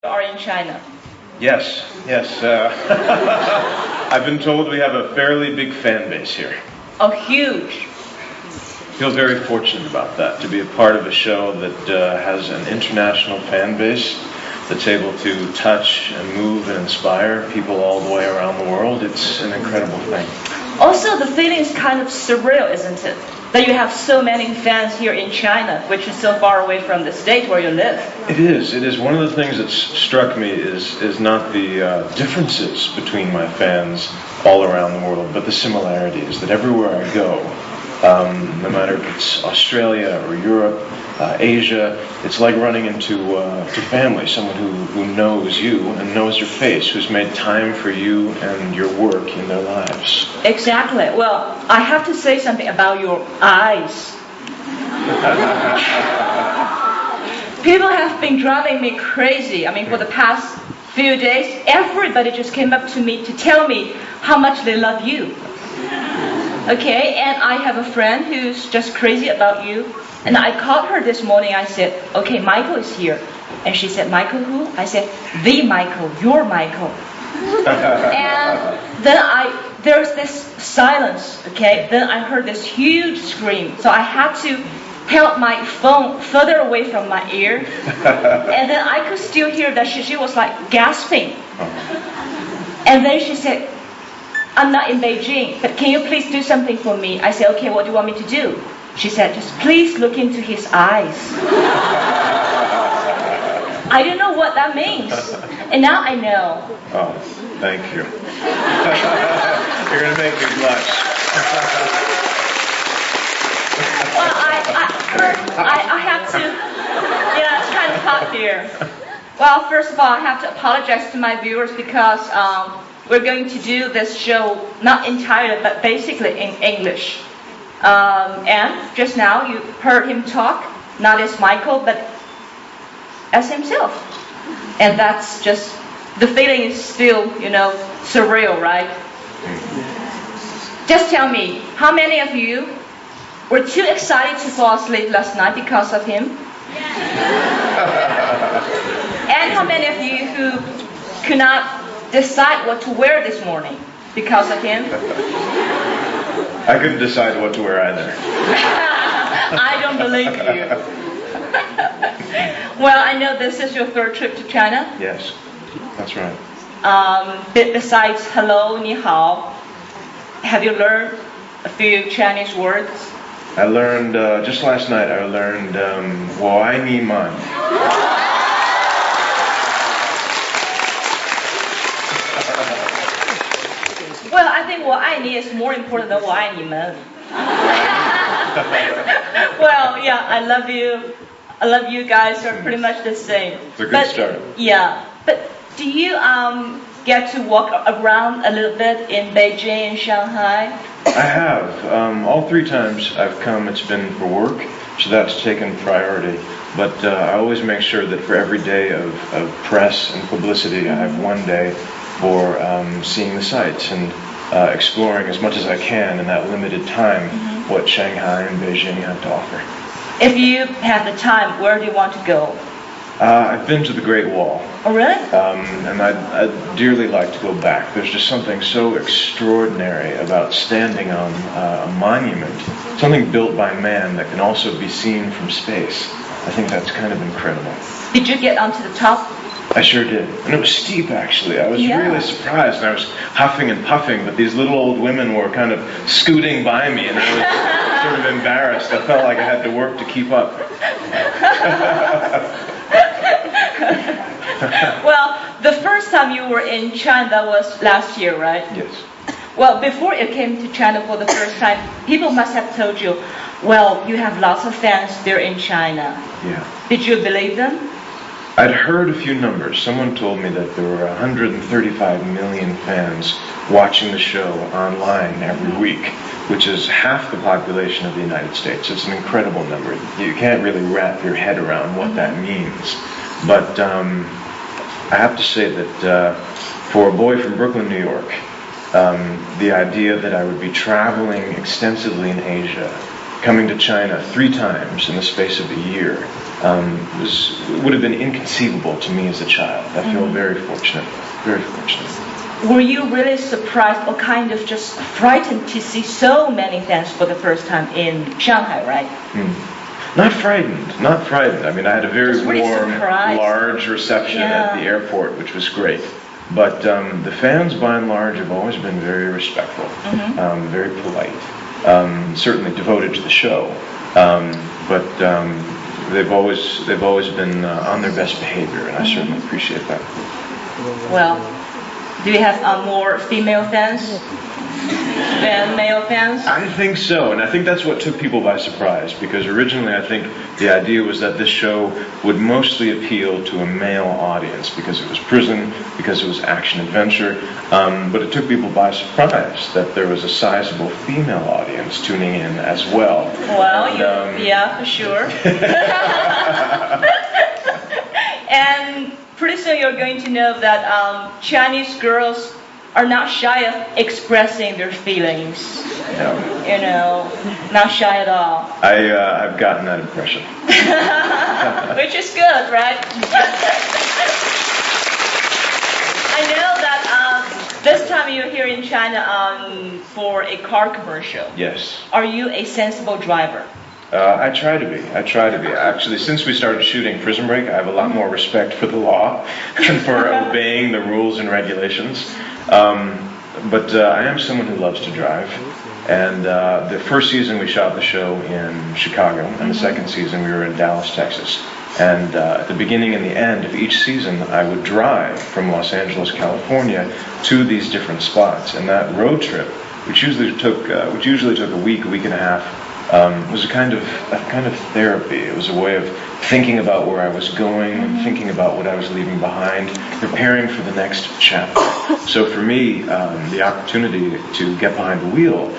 are in China. Yes. I've been told we have a fairly big fan base here. Oh, huge. Feel very fortunate about that, to be a part of a show that has an international fan base that's able to touch and move and inspire people all the way around the world. It's an incredible thing. Also, the feeling is kind of surreal, isn't it? That you have so many fans here in China, which is so far away from the state where you live. It is. One of the things that's struck me is not the differences between my fans all around the world, but the similarities, that everywhere I go, no matter if it's Australia or Europe, Asia, it's like running into family, someone who knows you and knows your face, who's made time for you and your work in their lives. Exactly. Well, I have to say something about your eyes. People have been driving me crazy. I mean, for the past few days, everybody just came up to me to tell me how much they love you. Okay, and I have a friend who's just crazy about you. And I called her this morning. I said, okay, Michael is here. And she said, Michael who? I said, the Michael, your Michael. And then there's this silence, okay? Then I heard this huge scream. So I had to held my phone further away from my ear. And then I could still hear that she was like gasping. And then she said, I'm not in Beijing, but can you please do something for me? I said, okay, what do you want me to do? She said, just please look into his eyes. I don't know what that means. And now I know. Oh, thank you. You're going to make me blush. Well, I have to, it's kind of hot here. Well, first of all, I have to apologize to my viewers because we're going to do this show not entirely, but basically in English. And just now you heard him talk, not as Michael, but as himself. And that's just, the feeling is still, surreal, right? Just tell me, how many of you were too excited to fall asleep last night because of him? And how many of you who could not decide what to wear this morning because of him? I couldn't decide what to wear either. I don't believe you. Well, I know this is your third trip to China. Yes, that's right. Besides hello, ni hao, have you learned a few Chinese words? I learned, just last night, I learned Wo Ai Chi Caomei. Well, I think 我爱你 is more important than 我爱你们. Well, yeah, I love you. I love you guys are pretty much the same. It's a good start. Yeah, but do you get to walk around a little bit in Beijing and Shanghai? I have. All 3 times I've come, it's been for work, so that's taken priority. But I always make sure that for every day of press and publicity, I have one day for seeing the sights and exploring as much as I can in that limited time what Shanghai and Beijing have to offer. If you have the time, where do you want to go? I've been to the Great Wall. Oh, really? And I'd dearly like to go back. There's just something so extraordinary about standing on a monument, something built by man that can also be seen from space. I think that's kind of incredible. Did you get onto the top? I sure did. And it was steep, actually. I was really surprised. And I was huffing and puffing, but these little old women were kind of scooting by me, and I was sort of embarrassed. I felt like I had to work to keep up. Well, the first time you were in China, that was last year, right? Yes. Well, before you came to China for the first time, people must have told you, well, you have lots of fans there in China. Yeah. Did you believe them? I'd heard a few numbers. Someone told me that there were 135 million fans watching the show online every week, which is half the population of the United States. It's an incredible number. You can't really wrap your head around what that means. But I have to say that for a boy from Brooklyn, New York, the idea that I would be traveling extensively in Asia, coming to China 3 times in the space of a year, would have been inconceivable to me as a child. I feel very fortunate, very fortunate. Were you really surprised or kind of just frightened to see so many fans for the first time in Shanghai, right? Not frightened, not frightened. I mean, I had a very Just really warm, surprised. large reception at the airport, which was great. But the fans, by and large, have always been very respectful, very polite, certainly devoted to the show. But they've always been on their best behavior, and I certainly appreciate that. Well, do you have more female fans than male fans? I think so, and I think that's what took people by surprise, because originally I think the idea was that this show would mostly appeal to a male audience, because it was prison, because it was action-adventure, but it took people by surprise that there was a sizable female audience tuning in as well. Well, yeah, for sure. And pretty soon you're going to know that Chinese girls are not shy of expressing their feelings. No. You know, not shy at all. I've gotten that impression. Which is good, right? I know that this time you're here in China for a car commercial. Yes. Are you a sensible driver? I try to be. Actually, since we started shooting Prison Break, I have a lot more respect for the law and for obeying the rules and regulations. But I am someone who loves to drive. And the first season we shot the show in Chicago, and the second season we were in Dallas, Texas. And at the beginning and the end of each season, I would drive from Los Angeles, California, to these different spots. And that road trip, which usually took a week and a half, was a kind of therapy. It was a way of thinking about where I was going, thinking about what I was leaving behind, preparing for the next chapter. So for me, the opportunity to get behind the wheel